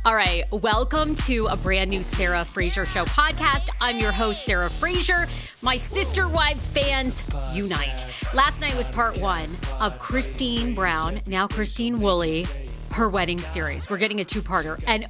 All right, welcome to a brand new Sarah Fraser Show podcast. I'm your host, Sarah Fraser. My sister wives fans unite. Last night was part one of Christine Brown, now Christine Woolley, her wedding series. We're getting a two-parter. And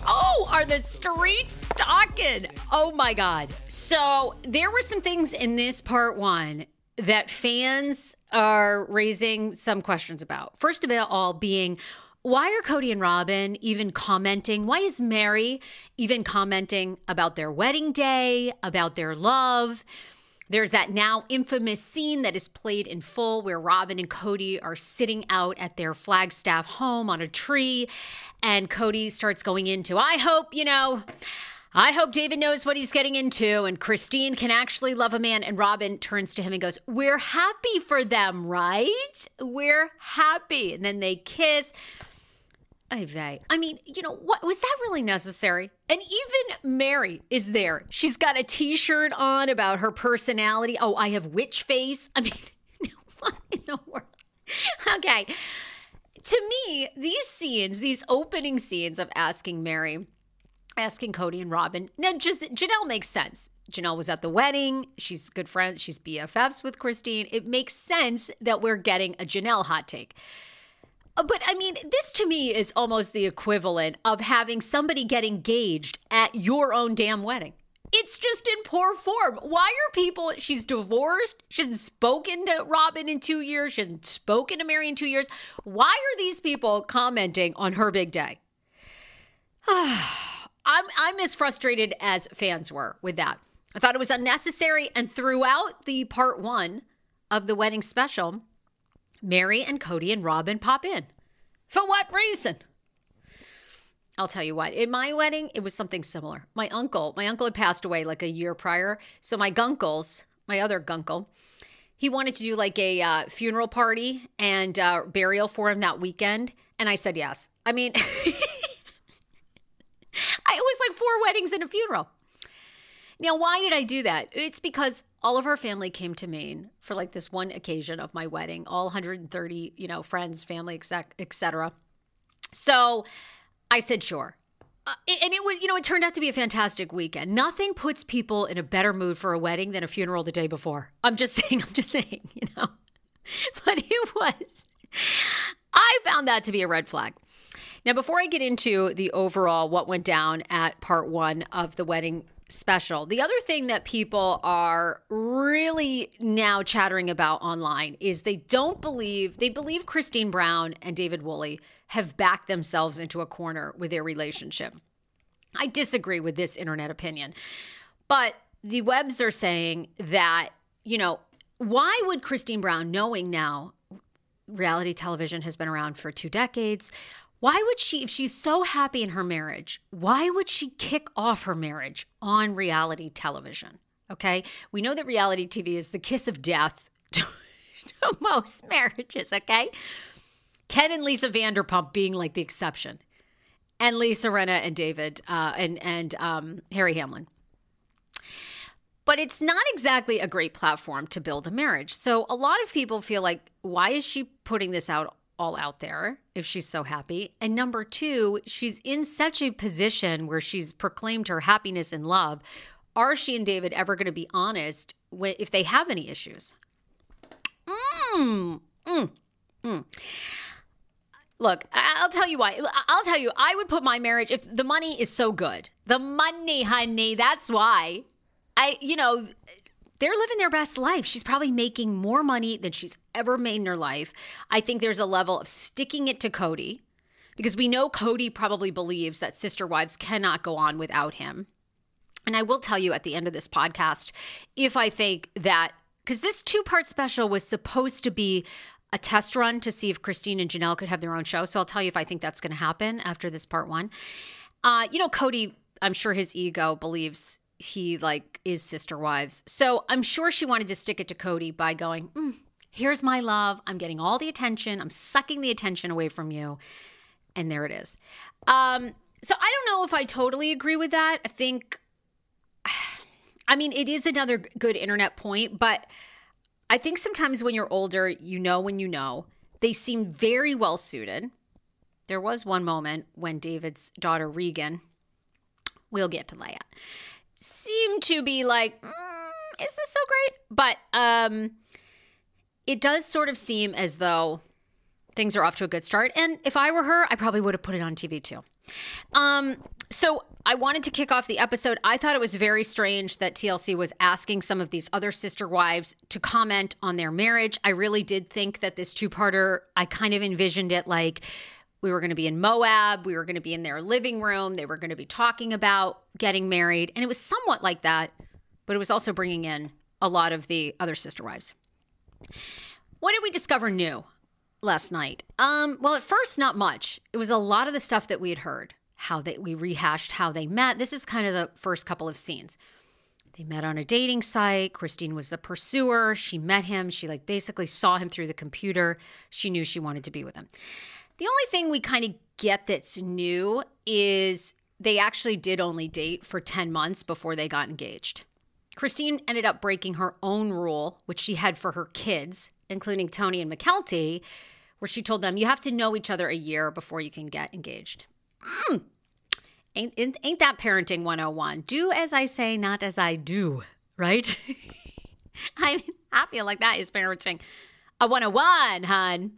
are the streets talking? Oh my God. So there were some things in this part one that fans are raising some questions about. First of all being, why are Cody and Robin even commenting? Why is Mary even commenting about their wedding day, about their love? There's that now infamous scene that is played in full where Robin and Cody are sitting out at their Flagstaff home on a tree, and Cody starts going into, I hope David knows what he's getting into, and Christine can actually love a man. And Robin turns to him and goes, we're happy for them, right? We're happy. And then they kiss. I mean, what was that really necessary? And even Mary is there. She's got a t-shirt on about her personality. Oh, I have witch face. I mean, what in the world? Okay. To me, these opening scenes of asking Cody and Robin, now just Janelle makes sense. Janelle was at the wedding. She's good friends. She's BFFs with Christine. It makes sense that we're getting a Janelle hot take. But I mean, this to me is almost the equivalent of having somebody get engaged at your own damn wedding. It's just in poor form. Why are people, she's divorced. She hasn't spoken to Robin in 2 years. She hasn't spoken to Mary in 2 years. Why are these people commenting on her big day? I'm as frustrated as fans were with that. I thought it was unnecessary. And throughout the part one of the wedding special, Mary and Cody and Robin pop in. For what reason? I'll tell you what. In my wedding, it was something similar. My uncle had passed away like a year prior. So my other gunkle, he wanted to do like a funeral party and burial for him that weekend. And I said yes. I mean, it was like 4 weddings and a funeral. Now, why did I do that? It's because all of our family came to Maine for like this one occasion of my wedding, all 130, friends, family, et cetera. So I said, sure. And it was, it turned out to be a fantastic weekend. Nothing puts people in a better mood for a wedding than a funeral the day before. I'm just saying, But it was, I found that to be a red flag. Now, before I get into the overall what went down at part one of the wedding special, the other thing that people are really now chattering about online is they believe Christine Brown and David Woolley have backed themselves into a corner with their relationship. I disagree with this internet opinion, but the webs are saying that, why would Christine Brown, knowing now reality television has been around for 2 decades, why would she, if she's so happy in her marriage, why would she kick off her marriage on reality television? Okay? We know that reality TV is the kiss of death to most marriages, okay? Ken and Lisa Vanderpump being like the exception. And Lisa Rinna and David and Harry Hamlin. But it's not exactly a great platform to build a marriage. So a lot of people feel like, why is she putting this all out there if she's so happy? And number 2, she's in such a position where she's proclaimed her happiness and love. Are she and David ever going to be honest if they have any issues? Look, I'll tell you why. I would put my marriage, if the money is so good. The money, honey, that's why. They're living their best life. She's probably making more money than she's ever made in her life. I think there's a level of sticking it to Cody because we know Cody probably believes that sister wives cannot go on without him. And I will tell you at the end of this podcast, if I think that, because this 2-part special was supposed to be a test run to see if Christine and Janelle could have their own show. So I'll tell you if I think that's going to happen after this part 1. Cody, I'm sure his ego believes he is sister wives. So I'm sure she wanted to stick it to Cody by going, here's my love. I'm getting all the attention. I'm sucking the attention away from you. And there it is. So I don't know if I totally agree with that. It is another good internet point, but I think sometimes when you're older, when they seem very well suited. there was one moment when David's daughter, Regan, we'll get to that, seemed to be like, is this so great? But it does sort of seem as though things are off to a good start. And if I were her, I probably would have put it on TV too. So I wanted to kick off the episode. I thought it was very strange that TLC was asking some of these other sister wives to comment on their marriage. I really did think that this two-parter, I kind of envisioned it like we were going to be in Moab. We were going to be in their living room. They were going to be talking about getting married. And it was somewhat like that, but it was also bringing in a lot of the other sister wives. What did we discover new last night? Well, at first, not much. It was a lot of the stuff that we had heard. We rehashed how they met. This is kind of the first couple of scenes. They met on a dating site. Christine was the pursuer. She met him. She basically saw him through the computer. She knew she wanted to be with him. The only thing we kind of get that's new is they actually did only date for 10 months before they got engaged. Christine ended up breaking her own rule, which she had for her kids, including Tony and McKelty, where she told them, you have to know each other a year before you can get engaged. Ain't that parenting 101? Do as I say, not as I do, right? I feel like that is parenting a 101, hon.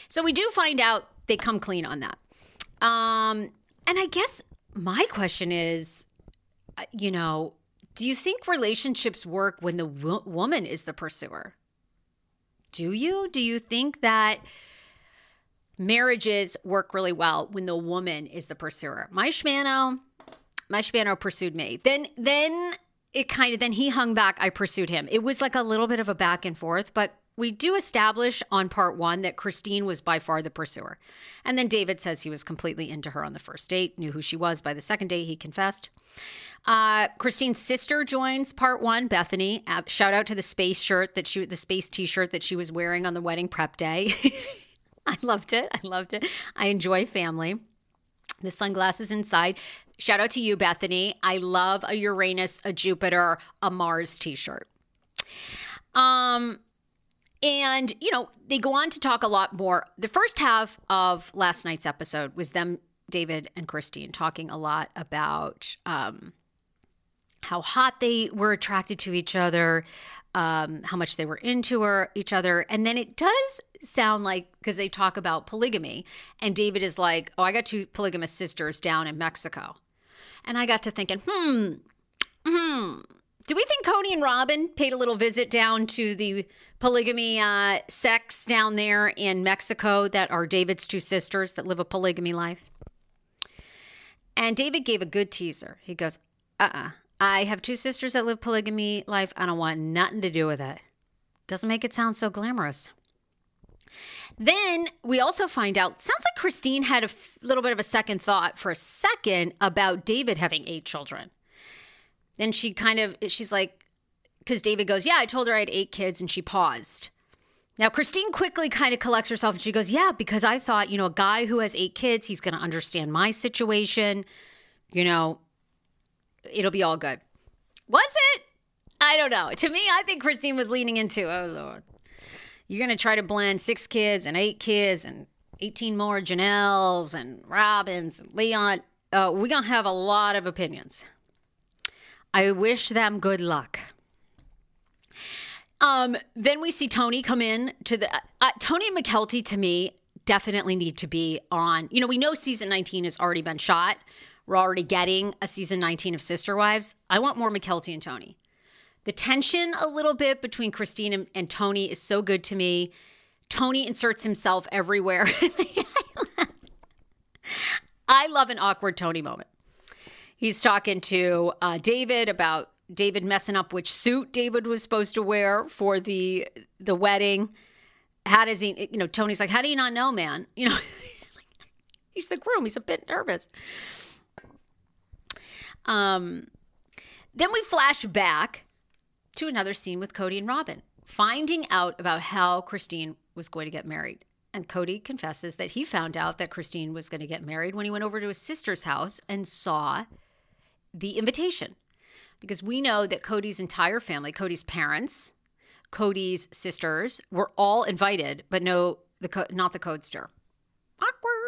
So we do find out they come clean on that. And I guess my question is, do you think relationships work when the woman is the pursuer? Do you? Do you think that marriages work really well when the woman is the pursuer? My schmano pursued me. Then he hung back. I pursued him. It was like a little bit of a back and forth, but we do establish on part one that Christine was by far the pursuer. And then David says he was completely into her on the first date, knew who she was by the second date, he confessed. Christine's sister joins part one, Bethany. Shout out to the space t-shirt that she was wearing on the wedding prep day. I loved it. I enjoy family. The sunglasses inside. Shout out to you, Bethany. I love a Uranus, a Jupiter, a Mars t-shirt. And, they go on to talk a lot more. The first half of last night's episode was them, David and Christine, talking a lot about how hot they were attracted to each other, how much they were into each other. And then it does sound like, because they talk about polygamy, and David is like, oh, I got 2 polygamous sisters down in Mexico. And I got to thinking, do we think Cody and Robin paid a little visit down to the polygamy sects down there in Mexico that are David's 2 sisters that live a polygamy life? And David gave a good teaser. He goes, I have 2 sisters that live polygamy life. I don't want nothing to do with it. Doesn't make it sound so glamorous. Then we also find out, sounds like Christine had a little bit of a second thought for a second about David having 8 children. Then she's like, because David goes, yeah, I told her I had 8 kids, and she paused. Now, Christine quickly kind of collects herself, and she goes, yeah, because I thought, a guy who has 8 kids, he's going to understand my situation. It'll be all good. Was it? I don't know. To me, I think Christine was leaning into, oh, Lord, you're going to try to blend 6 kids and 8 kids and 18 more Janelles and Robins and Leon. We're going to have a lot of opinions. I wish them good luck. Then we see Tony come in to the... Tony and McKelty, to me, definitely need to be on... we know season 19 has already been shot. We're already getting a season 19 of Sister Wives. I want more McKelty and Tony. The tension a little bit between Christine and Tony is so good to me. Tony inserts himself everywhere. I love an awkward Tony moment. He's talking to David about David messing up which suit David was supposed to wear for the wedding. How does he, Tony's like, how do you not know, man? He's the groom. He's a bit nervous. Then we flash back to another scene with Cody and Robin, finding out about how Christine was going to get married. And Cody confesses that he found out that Christine was going to get married when he went over to his sister's house and saw the invitation. Because we know that Cody's entire family, Cody's parents, Cody's sisters, were all invited, but not the codester. Awkward.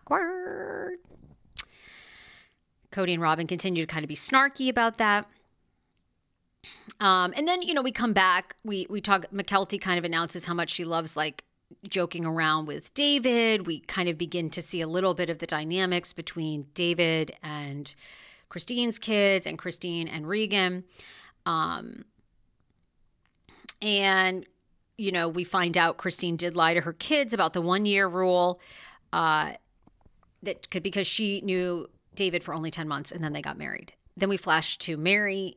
Awkward. Cody and Robin continue to kind of be snarky about that. And then, we come back. We talk. McKelty kind of announces how much she loves, like, joking around with David. We kind of begin to see a little bit of the dynamics between David and Christine's kids and Christine and Regan. And, we find out Christine did lie to her kids about the 1-year rule, because she knew David for only 10 months and then they got married. Then we flash to Mary.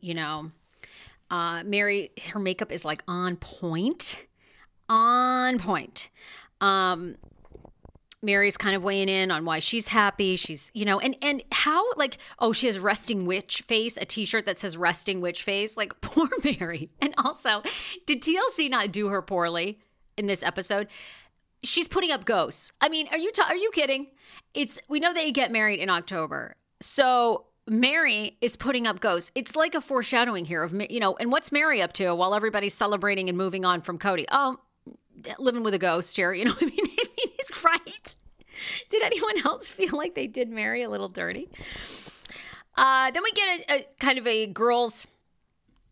Mary, her makeup is like on point. Mary's kind of weighing in on why she's happy. She's, and how, like, she has resting witch face, a t-shirt that says resting witch face. Like, poor Mary. And also, did TLC not do her poorly in this episode? She's putting up ghosts. I mean, are you kidding? We know they get married in October. So Mary is putting up ghosts. It's like a foreshadowing here of, and what's Mary up to while everybody's celebrating and moving on from Cody? Oh, living with a ghost here. I mean, he's right. Did anyone else feel like they did Mary a little dirty? Then we get a kind of a girls,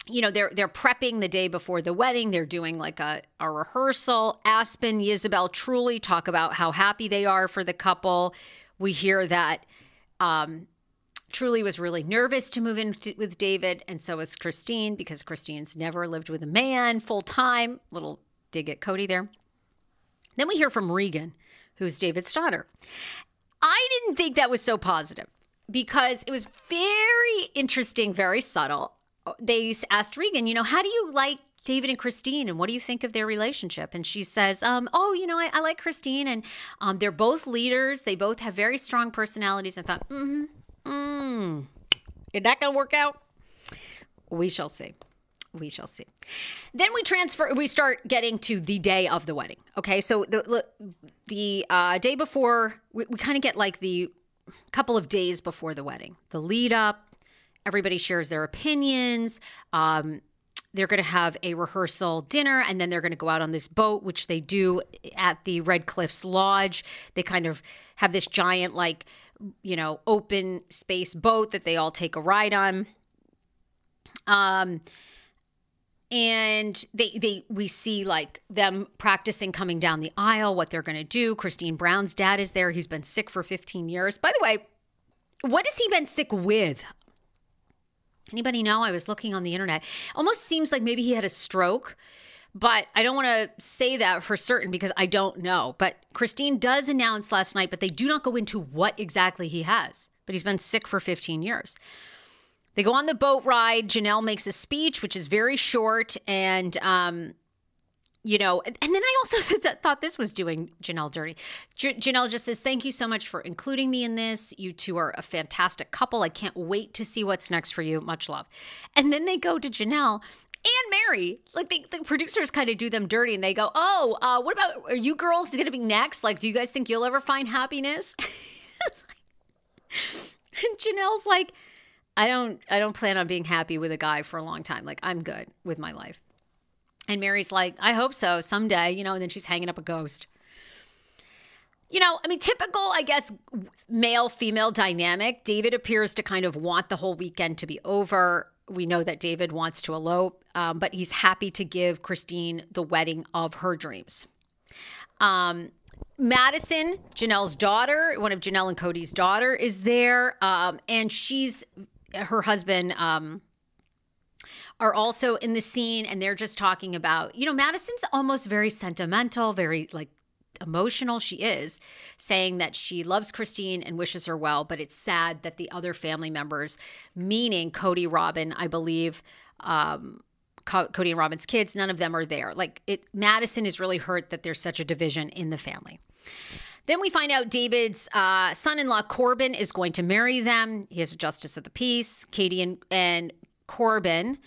they're prepping the day before the wedding. They're doing like a rehearsal. Aspen, Isabel, Truly talk about how happy they are for the couple. We hear that Truly was really nervous to move in with David, and so is Christine, because Christine's never lived with a man full time. Little dig at Cody there. Then we hear from Regan, who's David's daughter. I didn't think that was so positive because it was very interesting, very subtle. They asked Regan, how do you like David and Christine, and what do you think of their relationship? And she says, I like Christine, and they're both leaders. They both have very strong personalities. I thought, is that going to work out? We shall see. We shall see. Then we start getting to the day of the wedding. Okay, so the day before, we kind of get like the couple of days before the wedding, the lead up. Everybody shares their opinions. They're going to have a rehearsal dinner, and then they're going to go out on this boat, which they do at the Red Cliffs Lodge. They kind of have this giant, like, open space boat that they all take a ride on. And we see like them practicing coming down the aisle, what they're going to do. Christine Brown's dad is there. He's been sick for 15 years. By the way, what has he been sick with? Anybody know? I was looking on the internet. Almost seems like maybe he had a stroke, but I don't want to say that for certain because I don't know. But Christine does announce last night, but they do not go into what exactly he has. But he's been sick for 15 years. They go on the boat ride. Janelle makes a speech, which is very short. And, and then I also thought this was doing Janelle dirty. Janelle just says, thank you so much for including me in this. You two are a fantastic couple. I can't wait to see what's next for you. Much love. And then they go to Janelle and Mary. Like the producers kind of do them dirty and they go, what about, are you girls going to be next? Like, do you guys think you'll ever find happiness? And Janelle's like, I don't plan on being happy with a guy for a long time. Like, I'm good with my life. And Mary's like, I hope so someday, and then she's hanging up a ghost. Typical, I guess, male-female dynamic. David appears to kind of want the whole weekend to be over. We know that David wants to elope, but he's happy to give Christine the wedding of her dreams. Madison, Janelle's daughter, one of Janelle and Cody's daughter, is there. And her husband are also in the scene, and they're just talking about, Madison's almost very sentimental, very like emotional. She is saying that she loves Christine and wishes her well, but it's sad that the other family members, meaning Cody, Robin, I believe, Cody and Robin's kids, none of them are there. Madison is really hurt that there's such a division in the family. Then we find out David's son-in-law, Corbin, is going to marry them. He is a justice of the peace. Katie and Corbin,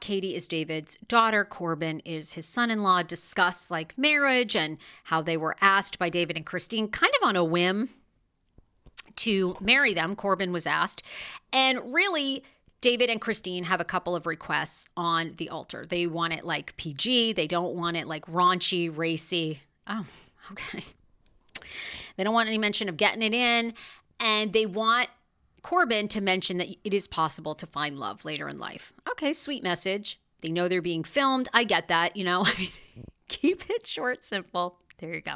Katie is David's daughter. Corbin is his son-in-law. Discuss marriage and how they were asked by David and Christine kind of on a whim to marry them. Corbin was asked. And really, David and Christine have a couple of requests on the altar. They want it PG. They don't want it raunchy, racy. Oh, okay. They don't want any mention of getting it in. And they want Corbin to mention that it is possible to find love later in life. Okay, sweet message. They know they're being filmed. I get that, I mean, keep it short, simple. There you go.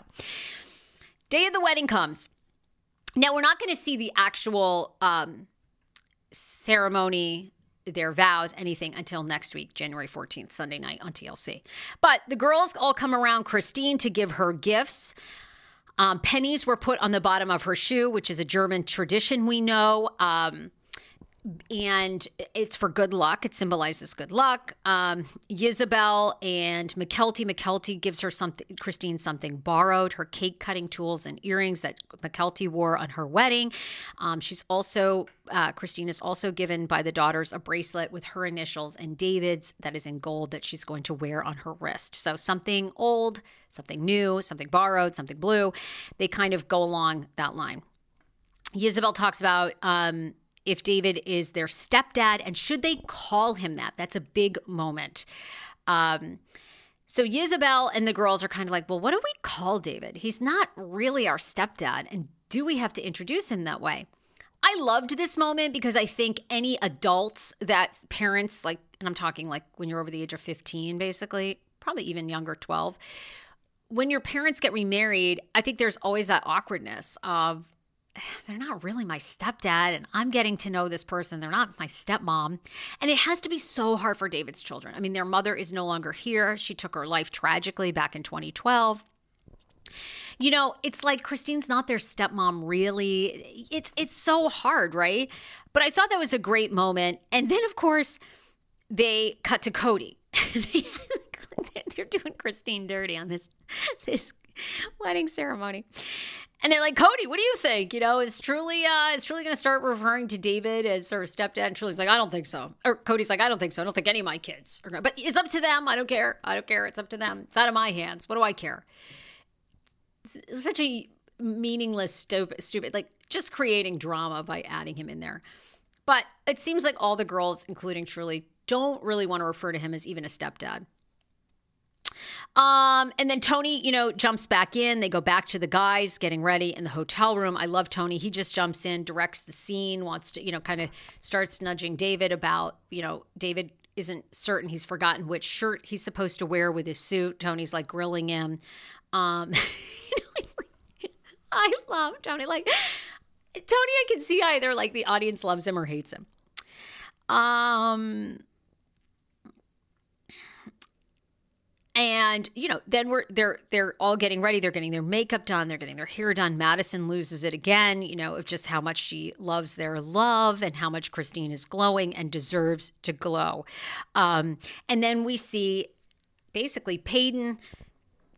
Day of the wedding comes. Now, we're not going to see the actual ceremony, their vows, anything until next week, January 14th, Sunday night on TLC. But the girls all come around Christine to give her gifts. Pennies were put on the bottom of her shoe, which is a German tradition we know. And it's for good luck. It symbolizes good luck. Isabel and McKelty gives her Christine something borrowed, her cake cutting tools and earrings that McKelty wore on her wedding. Christine is also given by the daughters a bracelet with her initials and David's that is in gold that she's going to wear on her wrist. So something old, something new, something borrowed, something blue. They kind of go along that line. Isabel talks about if David is their stepdad, and should they call him that? That's a big moment. So Isabel and the girls are kind of like, well, what do we call David? He's not really our stepdad, and do we have to introduce him that way? I loved this moment because I think any adults that parents, like, and I'm talking like when you're over the age of 15, basically, probably even younger, 12, when your parents get remarried, I think there's always that awkwardness of, they're not really my stepdad, and I'm getting to know this person. They're not my stepmom. And it has to be so hard for David's children. I mean, their mother is no longer here. She took her life tragically back in 2012. It's like Christine's not their stepmom, really. It's so hard, right? But I thought that was a great moment. And then, of course, they cut to Cody. They're doing Christine dirty on this wedding ceremony. And they're like, Cody, what do you think? Is Truly going to start referring to David as her stepdad? And Truly's like, I don't think so. Or Cody's like, I don't think so. I don't think any of my kids are going to. But it's up to them. I don't care. It's up to them. It's out of my hands. What do I care? It's such a meaningless, stupid, like just creating drama by adding him in there. But it seems like all the girls, including Truly, don't really want to refer to him as even a stepdad. And then Tony, jumps back in. They go back to the guys getting ready in the hotel room. I love Tony. He just jumps in, directs the scene, wants to, kind of starts nudging David about, David isn't certain. He's forgotten which shirt he's supposed to wear with his suit. Tony's like grilling him. I love Tony. Like Tony, I can see either like the audience loves him or hates him. And, then they're all getting ready. They're getting their makeup done. They're getting their hair done. Madison loses it again, of just how much she loves their love and how much Christine is glowing and deserves to glow. And then we see basically Peyton,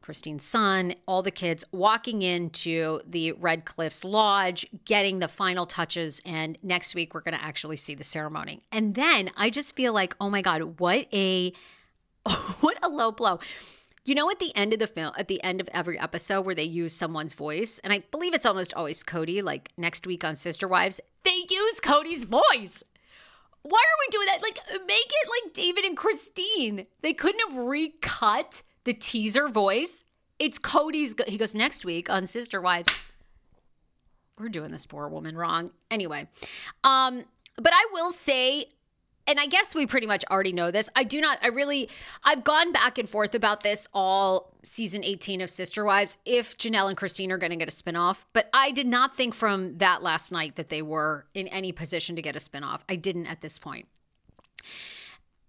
Christine's son, all the kids walking into the Red Cliffs Lodge, getting the final touches. And next week, we're going to actually see the ceremony. And then I just feel like, oh my God, what a low blow. At the end of the film, at the end of every episode where they use someone's voice, and I believe it's almost always Cody, like next week on Sister Wives, they use Cody's voice. Why are we doing that? Like, make it like David and Christine. They couldn't have recut the teaser voice. It's Cody's. He goes, next week on Sister Wives. We're doing this poor woman wrong. Anyway, but I will say, and I guess we pretty much already know this. I've gone back and forth about this all season 18 of Sister Wives, if Janelle and Christine are going to get a spinoff. But I did not think from that last night that they were in any position to get a spinoff. I didn't at this point.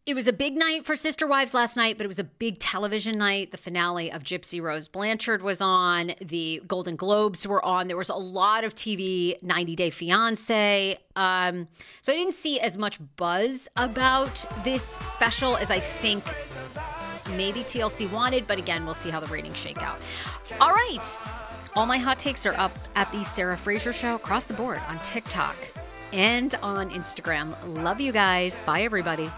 It was a big night for Sister Wives last night, but it was a big television night. The finale of Gypsy Rose Blanchard was on. The Golden Globes were on. There was a lot of TV, 90 Day Fiancé. So I didn't see as much buzz about this special as I think maybe TLC wanted. But again, we'll see how the ratings shake out. All right. All my hot takes are up at the Sarah Fraser Show across the board on TikTok and on Instagram. Love you guys. Bye, everybody.